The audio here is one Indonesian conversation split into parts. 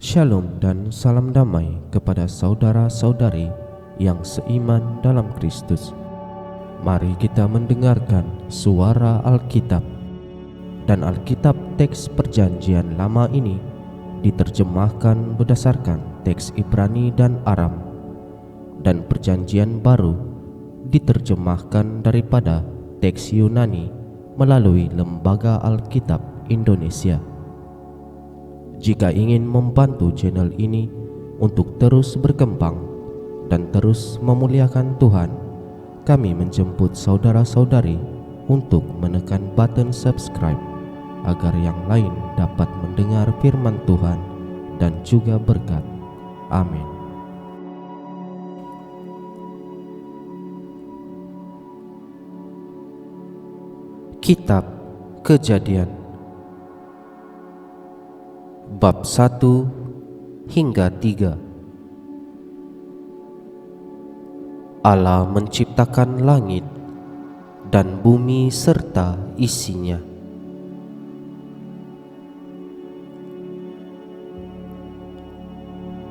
Shalom dan salam damai kepada saudara-saudari yang seiman dalam Kristus. Mari kita mendengarkan suara Alkitab. Dan Alkitab teks perjanjian lama ini diterjemahkan berdasarkan teks Ibrani dan Aram, dan perjanjian baru diterjemahkan daripada teks Yunani melalui Lembaga Alkitab Indonesia. Jika ingin membantu channel ini untuk terus berkembang dan terus memuliakan Tuhan, kami menjemput saudara-saudari untuk menekan button subscribe agar yang lain dapat mendengar firman Tuhan dan juga berkat. Amin. Kitab Kejadian Bab 1 hingga 3. Allah menciptakan langit dan bumi serta isinya.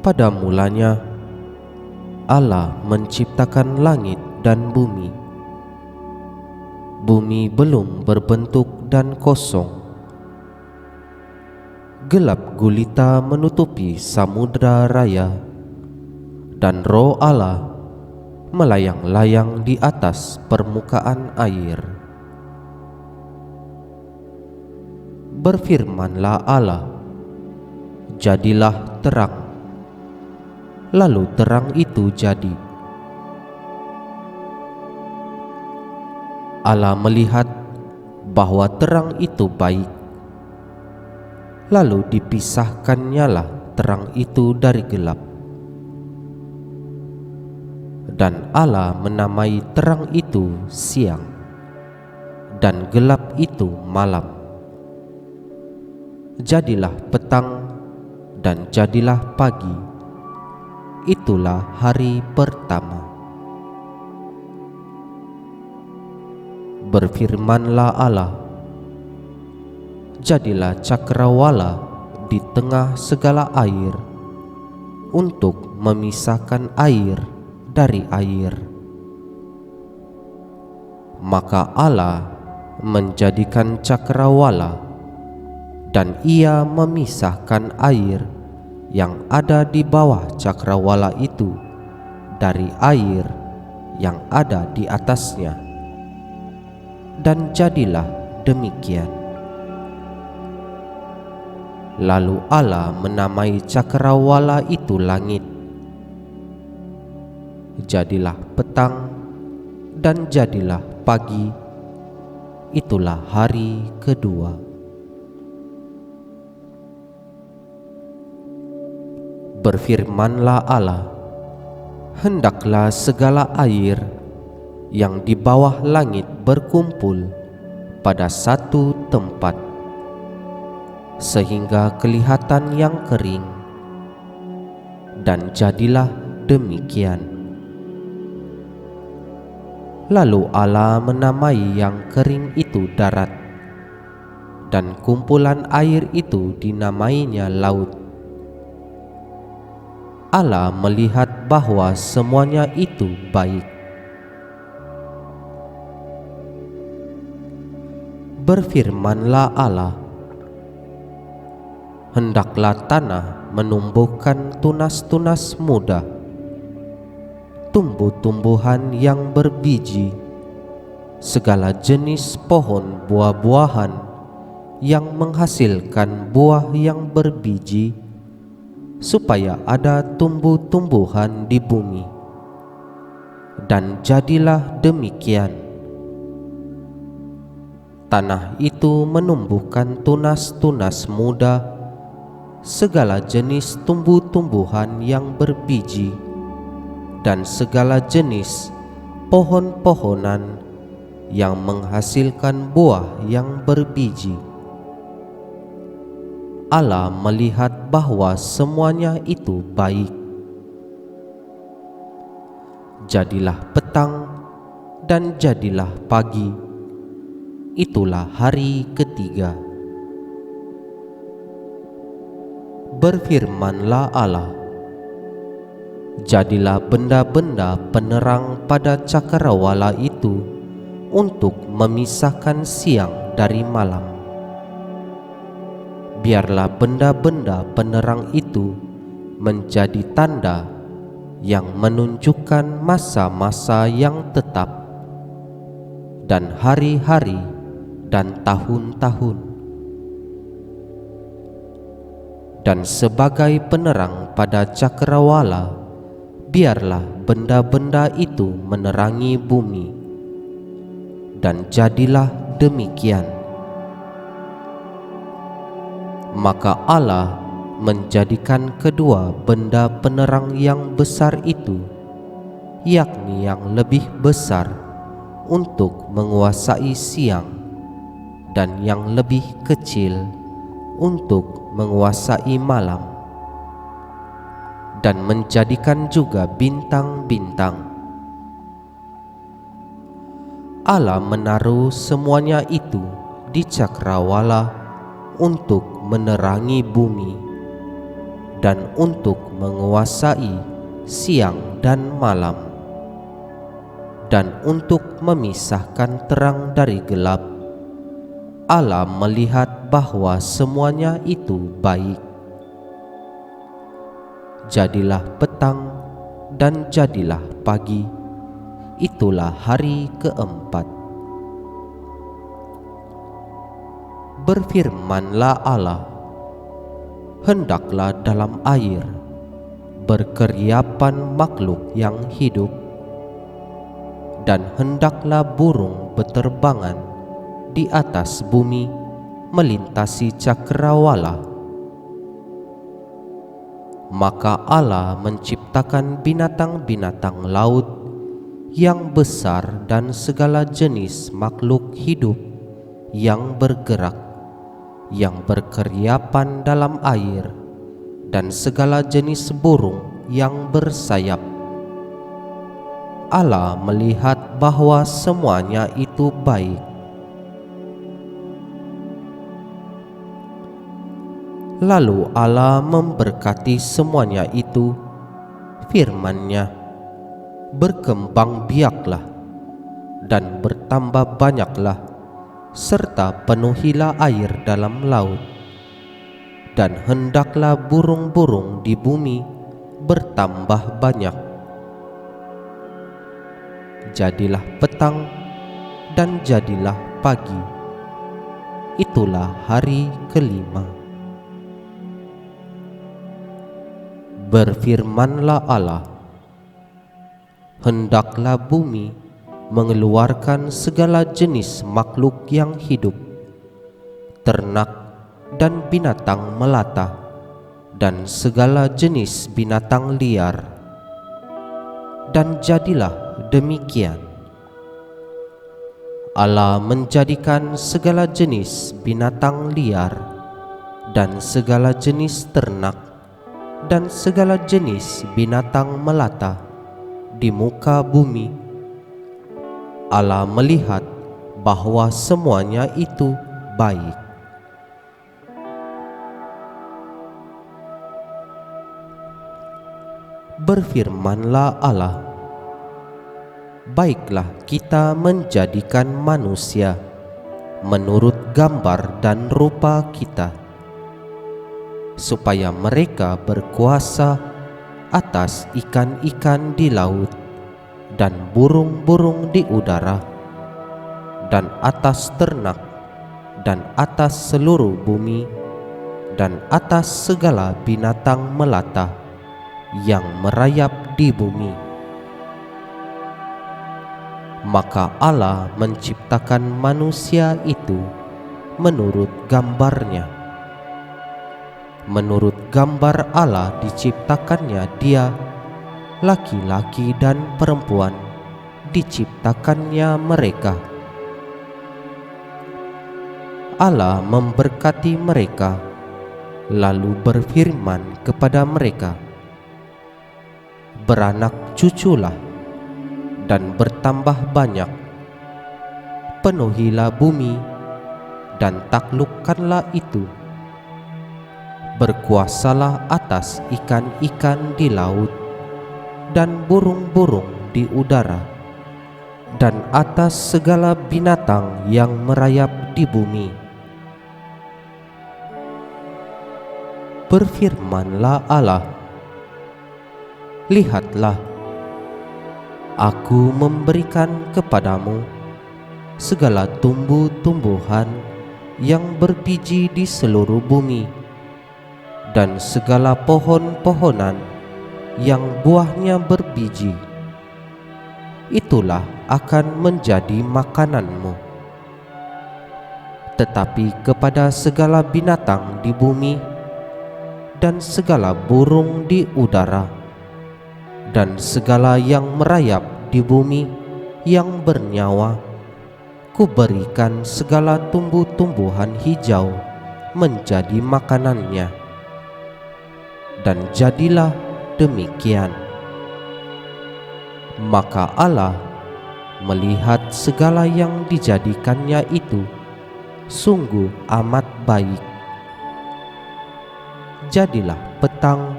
Pada mulanya Allah menciptakan langit dan bumi. Bumi belum berbentuk dan kosong. Gelap gulita menutupi samudra raya, dan Roh Allah melayang-layang di atas permukaan air. Berfirmanlah Allah, "Jadilah terang." Lalu terang itu jadi. Allah melihat bahwa terang itu baik. Lalu dipisahkannyalah terang itu dari gelap. Dan Allah menamai terang itu siang, dan gelap itu malam. Jadilah petang dan jadilah pagi. Itulah hari pertama. Berfirmanlah Allah, "Jadilah cakrawala di tengah segala air untuk memisahkan air dari air." Maka Allah menjadikan cakrawala, dan ia memisahkan air yang ada di bawah cakrawala itu dari air yang ada di atasnya. Dan jadilah demikian. Lalu Allah menamai cakrawala itu langit. Jadilah petang dan jadilah pagi. Itulah hari kedua. Berfirmanlah Allah, "Hendaklah segala air yang di bawah langit berkumpul pada satu tempat, sehingga kelihatan yang kering." Dan jadilah demikian. Lalu Allah menamai yang kering itu darat, dan kumpulan air itu dinamainya laut. Allah melihat bahwa semuanya itu baik. Berfirmanlah Allah, "Hendaklah tanah menumbuhkan tunas-tunas muda, tumbuh-tumbuhan yang berbiji, segala jenis pohon buah-buahan yang menghasilkan buah yang berbiji, supaya ada tumbuh-tumbuhan di bumi." Dan jadilah demikian. Tanah itu menumbuhkan tunas-tunas muda, segala jenis tumbuh-tumbuhan yang berbiji, dan segala jenis pohon-pohonan yang menghasilkan buah yang berbiji. Allah melihat bahwa semuanya itu baik. Jadilah petang dan jadilah pagi. Itulah hari ketiga. Berfirmanlah Allah, jadilah benda-benda penerang pada cakrawala itu untuk memisahkan siang dari malam. Biarlah benda-benda penerang itu menjadi tanda yang menunjukkan masa-masa yang tetap dan hari-hari dan tahun-tahun. Dan sebagai penerang pada cakrawala, biarlah benda-benda itu menerangi bumi. Dan jadilah demikian. Maka Allah menjadikan kedua benda penerang yang besar itu, yakni yang lebih besar untuk menguasai siang, dan yang lebih kecil untuk menguasai malam, dan menjadikan juga bintang-bintang. Allah menaruh semuanya itu di cakrawala untuk menerangi bumi dan untuk menguasai siang dan malam, dan untuk memisahkan terang dari gelap. Allah melihat bahwa semuanya itu baik. Jadilah petang dan jadilah pagi, itulah hari keempat. Berfirmanlah Allah, hendaklah dalam air berkeriapan makhluk yang hidup, dan hendaklah burung beterbangan di atas bumi melintasi cakrawala. Maka Allah menciptakan binatang-binatang laut yang besar dan segala jenis makhluk hidup yang bergerak, yang berkeriapan dalam air, dan segala jenis burung yang bersayap. Allah melihat bahwa semuanya itu baik. Lalu Allah memberkati semuanya itu, firman-Nya, berkembang biaklah dan bertambah banyaklah, serta penuhilah air dalam laut, dan hendaklah burung-burung di bumi bertambah banyak. Jadilah petang dan jadilah pagi, itulah hari kelima. Berfirmanlah Allah, hendaklah bumi mengeluarkan segala jenis makhluk yang hidup, ternak dan binatang melata, dan segala jenis binatang liar. Dan jadilah demikian. Allah menjadikan segala jenis binatang liar, dan segala jenis ternak, dan segala jenis binatang melata di muka bumi. Allah melihat bahwa semuanya itu baik. Berfirmanlah Allah, baiklah kita menjadikan manusia menurut gambar dan rupa kita, supaya mereka berkuasa atas ikan-ikan di laut dan burung-burung di udara, dan atas ternak, dan atas seluruh bumi, dan atas segala binatang melata yang merayap di bumi. Maka Allah menciptakan manusia itu menurut gambar-Nya. Menurut gambar Allah diciptakannya dia, laki-laki dan perempuan diciptakannya mereka. Allah memberkati mereka, lalu berfirman kepada mereka, beranak cuculah dan bertambah banyak, penuhilah bumi dan taklukkanlah itu. Berkuasalah atas ikan-ikan di laut dan burung-burung di udara, dan atas segala binatang yang merayap di bumi. Berfirmanlah Allah, lihatlah, Aku memberikan kepadamu segala tumbuh-tumbuhan yang berbiji di seluruh bumi, dan segala pohon-pohonan yang buahnya berbiji. Itulah akan menjadi makananmu. Tetapi kepada segala binatang di bumi dan segala burung di udara dan segala yang merayap di bumi yang bernyawa, Kuberikan segala tumbuh-tumbuhan hijau menjadi makanannya. Dan jadilah demikian. Maka Allah melihat segala yang dijadikannya itu sungguh amat baik. Jadilah petang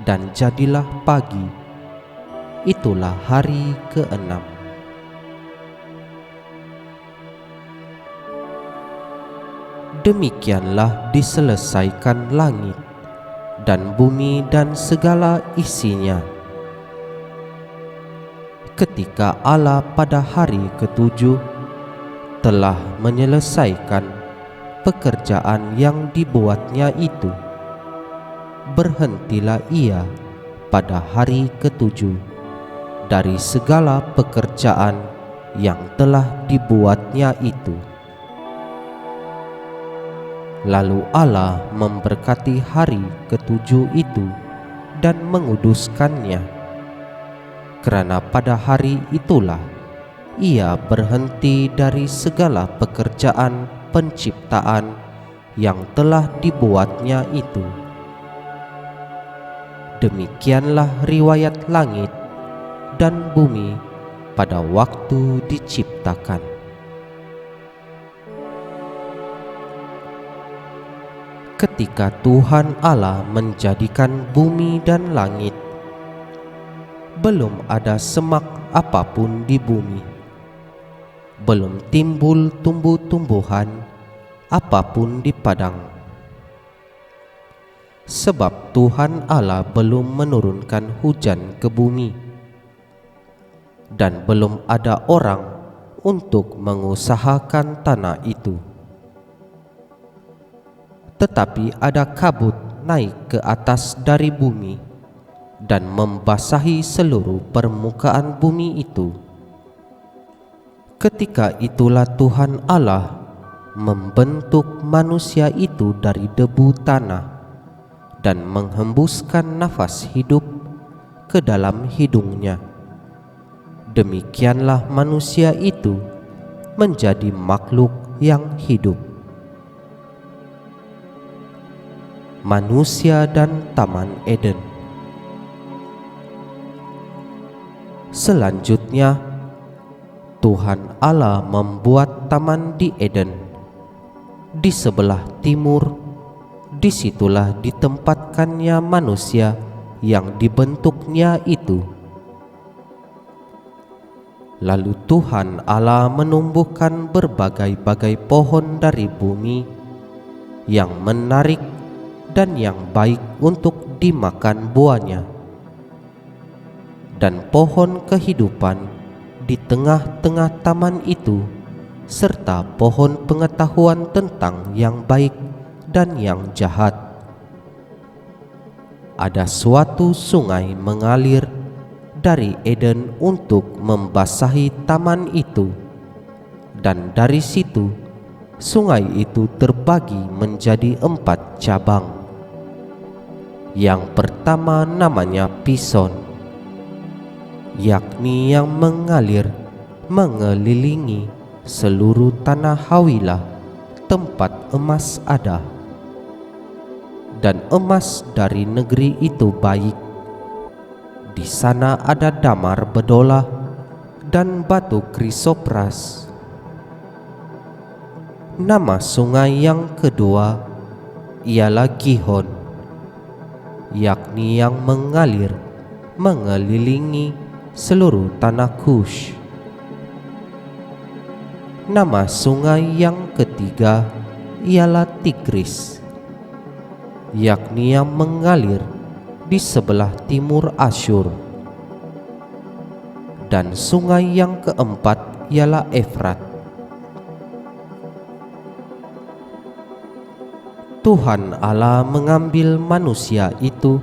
dan jadilah pagi. Itulah hari ke-6. Demikianlah diselesaikan langit dan bumi dan segala isinya. Ketika Allah pada hari ke-7 telah menyelesaikan pekerjaan yang dibuatnya itu, berhentilah Ia pada hari ke-7 dari segala pekerjaan yang telah dibuatnya itu. Lalu Allah memberkati hari ke-7 itu dan menguduskannya, karena pada hari itulah Ia berhenti dari segala pekerjaan penciptaan yang telah dibuatnya itu. Demikianlah riwayat langit dan bumi pada waktu diciptakan. Ketika Tuhan Allah menjadikan bumi dan langit, belum ada semak apapun di bumi, belum timbul tumbuh-tumbuhan apapun di padang. Sebab Tuhan Allah belum menurunkan hujan ke bumi, dan belum ada orang untuk mengusahakan tanah itu. Tetapi ada kabut naik ke atas dari bumi dan membasahi seluruh permukaan bumi itu. Ketika itulah Tuhan Allah membentuk manusia itu dari debu tanah dan menghembuskan nafas hidup ke dalam hidungnya. Demikianlah manusia itu menjadi makhluk yang hidup. Manusia dan Taman Eden. Selanjutnya, Tuhan Allah membuat taman di Eden. Di sebelah timur, disitulah ditempatkannya manusia yang dibentuknya itu. Lalu Tuhan Allah menumbuhkan berbagai-bagai pohon dari bumi yang menarik dan yang baik untuk dimakan buahnya, dan pohon kehidupan di tengah-tengah taman itu, serta pohon pengetahuan tentang yang baik dan yang jahat. Ada suatu sungai mengalir dari Eden untuk membasahi taman itu, dan dari situ sungai itu terbagi menjadi 4 cabang. Yang pertama namanya Pison, yakni yang mengalir mengelilingi seluruh tanah Hawilah, tempat emas ada. Dan emas dari negeri itu baik. Di sana ada damar bedolah dan batu krisopras. Nama sungai yang kedua ialah Gihon, yakni yang mengalir mengelilingi seluruh tanah Kush. Nama sungai yang ketiga ialah Tigris, yakni yang mengalir di sebelah timur Asyur. Dan sungai yang keempat ialah Efrat. Tuhan Allah mengambil manusia itu,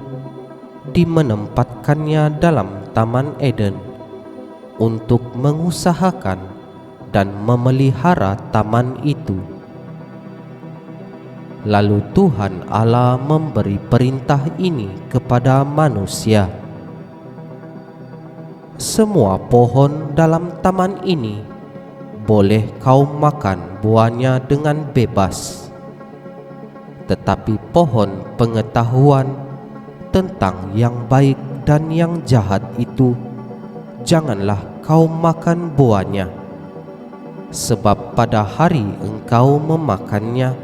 menempatkannya dalam Taman Eden untuk mengusahakan dan memelihara taman itu. Lalu Tuhan Allah memberi perintah ini kepada manusia: semua pohon dalam taman ini boleh kau makan buahnya dengan bebas, tetapi pohon pengetahuan tentang yang baik dan yang jahat itu janganlah kau makan buahnya, sebab pada hari engkau memakannya,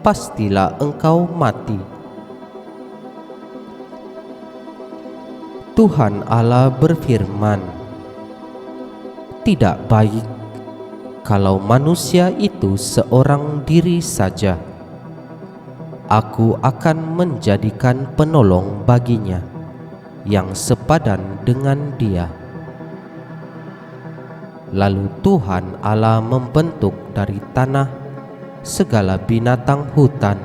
pastilah engkau mati. Tuhan Allah berfirman, tidak baik kalau manusia itu seorang diri saja. Aku akan menjadikan penolong baginya yang sepadan dengan dia. Lalu Tuhan Allah membentuk dari tanah segala binatang hutan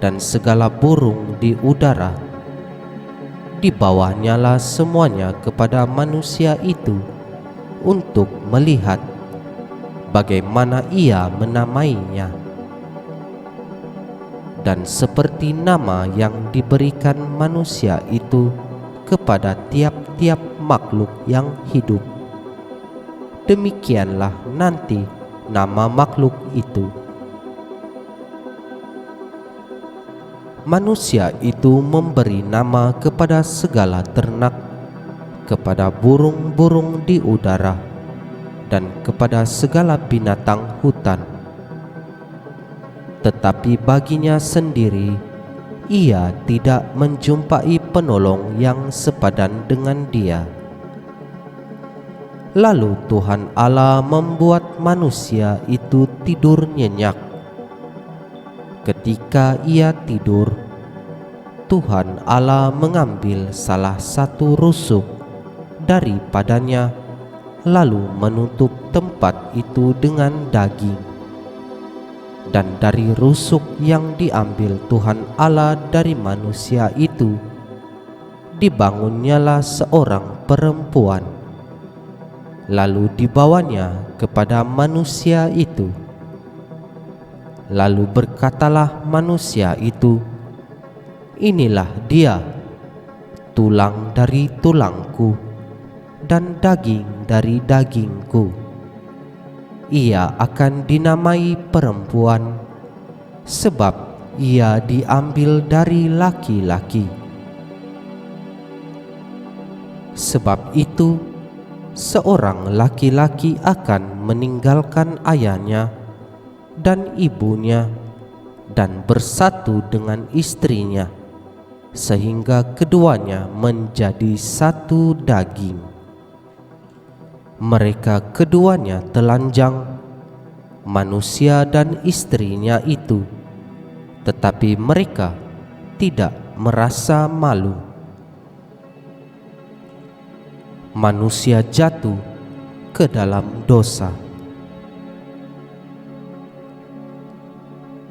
dan segala burung di udara. Dibawanyalah semuanya kepada manusia itu untuk melihat bagaimana ia menamainya. Dan seperti nama yang diberikan manusia itu kepada tiap-tiap makhluk yang hidup, demikianlah nanti nama makhluk itu. Manusia itu memberi nama kepada segala ternak, kepada burung-burung di udara, dan kepada segala binatang hutan. Tetapi baginya sendiri, ia tidak menjumpai penolong yang sepadan dengan dia. Lalu Tuhan Allah membuat manusia itu tidur nyenyak. Ketika ia tidur, Tuhan Allah mengambil salah satu rusuk daripadanya, lalu menutup tempat itu dengan daging. Dan dari rusuk yang diambil Tuhan Allah dari manusia itu, dibangunnyalah seorang perempuan. Lalu dibawanya kepada manusia itu. Lalu berkatalah manusia itu, inilah dia, tulang dari tulangku dan daging dari dagingku. Ia akan dinamai perempuan, sebab ia diambil dari laki-laki. Sebab itu, seorang laki-laki akan meninggalkan ayahnya dan ibunya dan bersatu dengan istrinya, sehingga keduanya menjadi satu daging. Mereka keduanya telanjang, manusia dan istrinya itu, tetapi mereka tidak merasa malu. Manusia jatuh ke dalam dosa.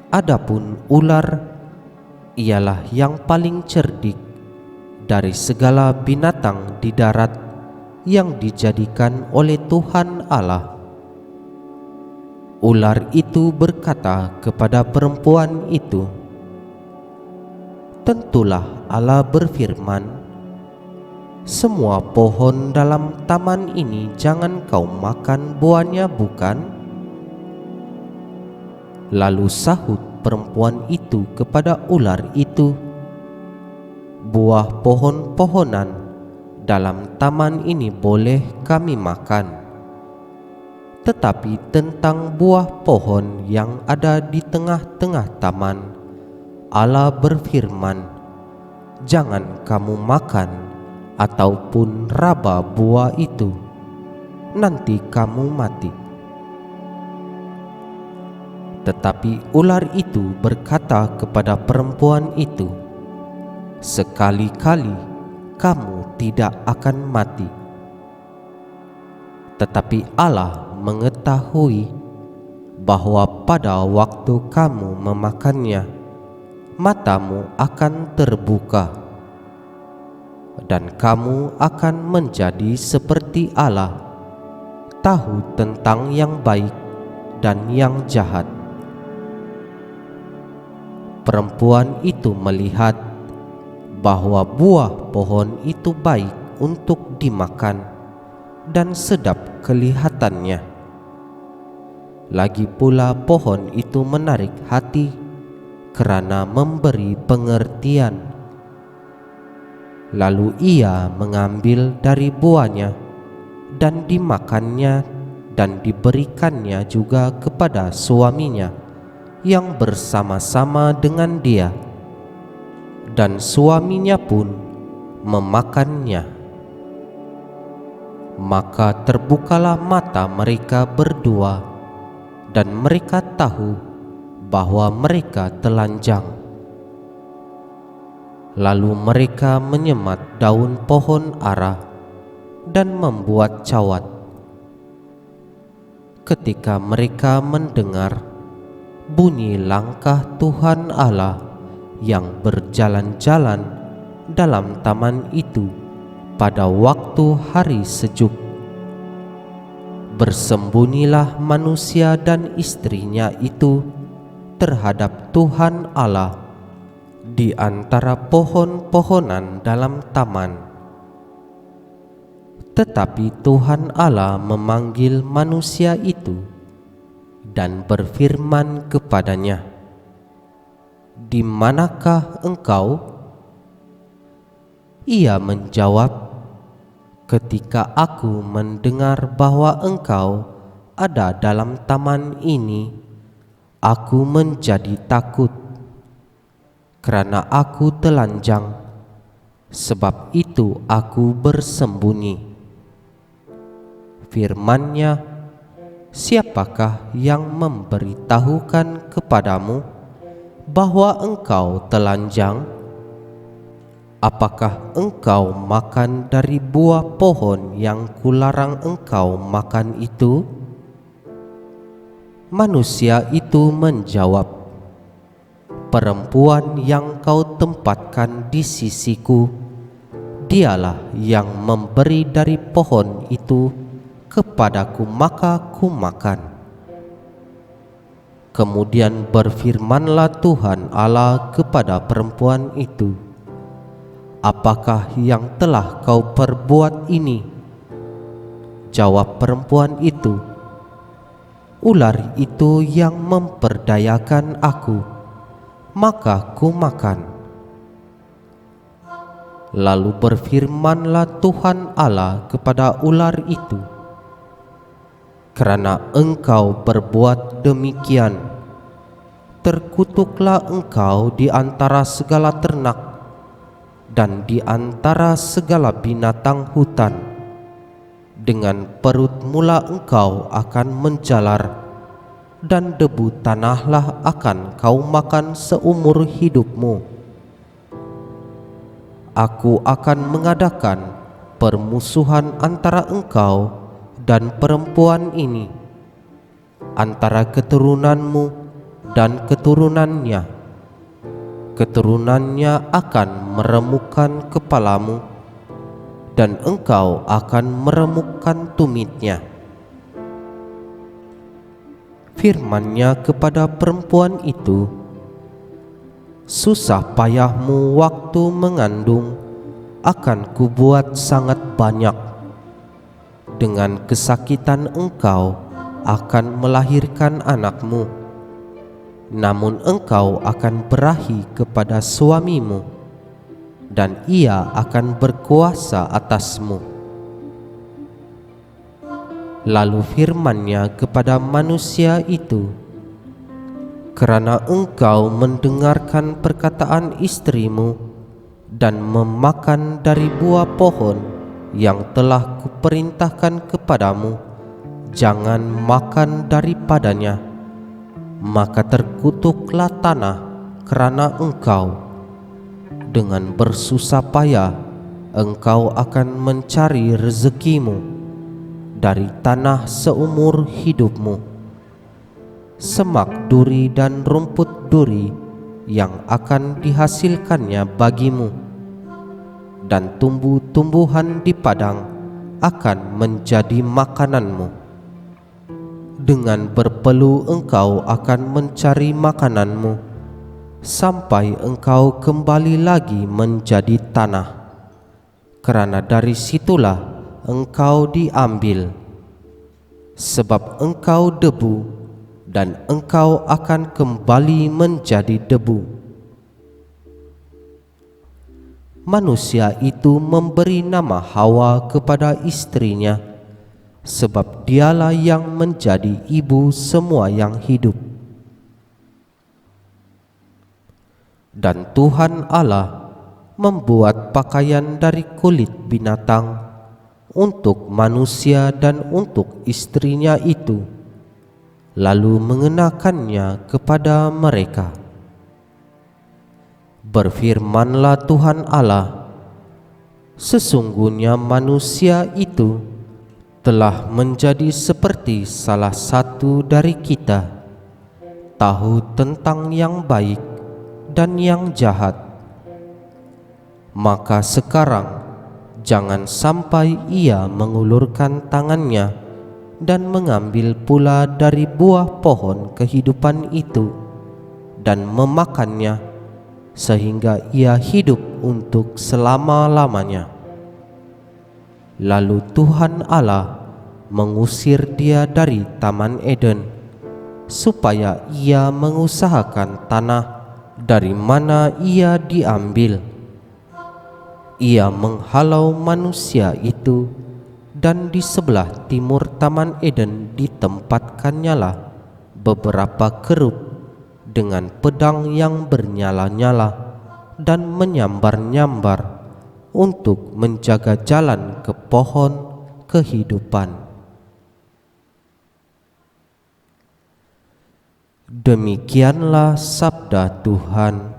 Adapun ular ialah yang paling cerdik dari segala binatang di darat yang dijadikan oleh Tuhan Allah. Ular itu berkata kepada perempuan itu, tentulah Allah berfirman, semua pohon dalam taman ini jangan kau makan buahnya, bukan? Lalu sahut perempuan itu kepada ular itu, buah pohon-pohonan dalam taman ini boleh kami makan, tetapi tentang buah pohon yang ada di tengah-tengah taman, Allah berfirman, jangan kamu makan ataupun raba buah itu, nanti kamu mati." Tetapi ular itu berkata kepada perempuan itu, "Sekali-kali kamu tidak akan mati. Tetapi Allah mengetahui bahwa pada waktu kamu memakannya, matamu akan terbuka, dan kamu akan menjadi seperti Allah, tahu tentang yang baik dan yang jahat." Perempuan itu melihat bahwa buah pohon itu baik untuk dimakan dan sedap kelihatannya. Lagi pula pohon itu menarik hati kerana memberi pengertian. Lalu ia mengambil dari buahnya dan dimakannya, dan diberikannya juga kepada suaminya yang bersama-sama dengan dia, dan suaminya pun memakannya. Maka terbukalah mata mereka berdua, dan mereka tahu bahwa mereka telanjang. Lalu mereka menyemat daun pohon ara dan membuat cawat. Ketika mereka mendengar bunyi langkah Tuhan Allah yang berjalan-jalan dalam taman itu pada waktu hari sejuk, bersembunyilah manusia dan istrinya itu terhadap Tuhan Allah di antara pohon-pohonan dalam taman. Tetapi Tuhan Allah memanggil manusia itu dan berfirman kepadanya, "Di manakah engkau?" Ia menjawab, "Ketika aku mendengar bahwa engkau ada dalam taman ini, aku menjadi takut, kerana aku telanjang, sebab itu aku bersembunyi." Firman-Nya, "Siapakah yang memberitahukan kepadamu bahwa engkau telanjang? Apakah engkau makan dari buah pohon yang kularang engkau makan itu?" Manusia itu menjawab, "Perempuan yang kau tempatkan di sisiku, dialah yang memberi dari pohon itu kepadaku, maka ku makan." Kemudian berfirmanlah Tuhan Allah kepada perempuan itu, "Apakah yang telah kau perbuat ini?" Jawab perempuan itu, "Ular itu yang memperdayakan aku, maka ku makan." Lalu berfirmanlah Tuhan Allah kepada ular itu, "Kerana engkau berbuat demikian, terkutuklah engkau di antara segala ternak dan di antara segala binatang hutan. Dengan perut mula engkau akan menjalar, dan debu tanahlah akan kau makan seumur hidupmu. Aku akan mengadakan permusuhan antara engkau dan perempuan ini, antara keturunanmu dan keturunannya. Keturunannya akan meremukkan kepalamu, dan engkau akan meremukkan tumitnya." Firman-Nya kepada perempuan itu, "Susah payahmu waktu mengandung akan kubuat sangat banyak. Dengan kesakitan engkau akan melahirkan anakmu, namun engkau akan berahi kepada suamimu, dan ia akan berkuasa atasmu." Lalu firman-Nya kepada manusia itu, "Kerana engkau mendengarkan perkataan istrimu dan memakan dari buah pohon yang telah kuperintahkan kepadamu, jangan makan daripadanya, maka terkutuklah tanah kerana engkau. Dengan bersusah payah engkau akan mencari rezekimu dari tanah seumur hidupmu. Semak duri dan rumput duri yang akan dihasilkannya bagimu, dan tumbuh-tumbuhan di padang akan menjadi makananmu. Dengan berpeluh engkau akan mencari makananmu, sampai engkau kembali lagi menjadi tanah, kerana dari situlah engkau diambil. Sebab engkau debu, dan engkau akan kembali menjadi debu. Manusia itu memberi nama Hawa kepada istrinya, sebab dialah yang menjadi ibu semua yang hidup. Dan Tuhan Allah membuat pakaian dari kulit binatang untuk manusia dan untuk istrinya itu, lalu mengenakannya kepada mereka. Berfirmanlah Tuhan Allah, sesungguhnya manusia itu telah menjadi seperti salah satu dari kita, tahu tentang yang baik dan yang jahat. Maka sekarang jangan sampai ia mengulurkan tangannya dan mengambil pula dari buah pohon kehidupan itu dan memakannya, sehingga ia hidup untuk selama-lamanya. Lalu Tuhan Allah mengusir dia dari Taman Eden, supaya ia mengusahakan tanah dari mana ia diambil. Ia menghalau manusia itu, dan di sebelah timur Taman Eden ditempatkannyalah beberapa kerub dengan pedang yang bernyala-nyala dan menyambar-nyambar untuk menjaga jalan ke pohon kehidupan. Demikianlah sabda Tuhan.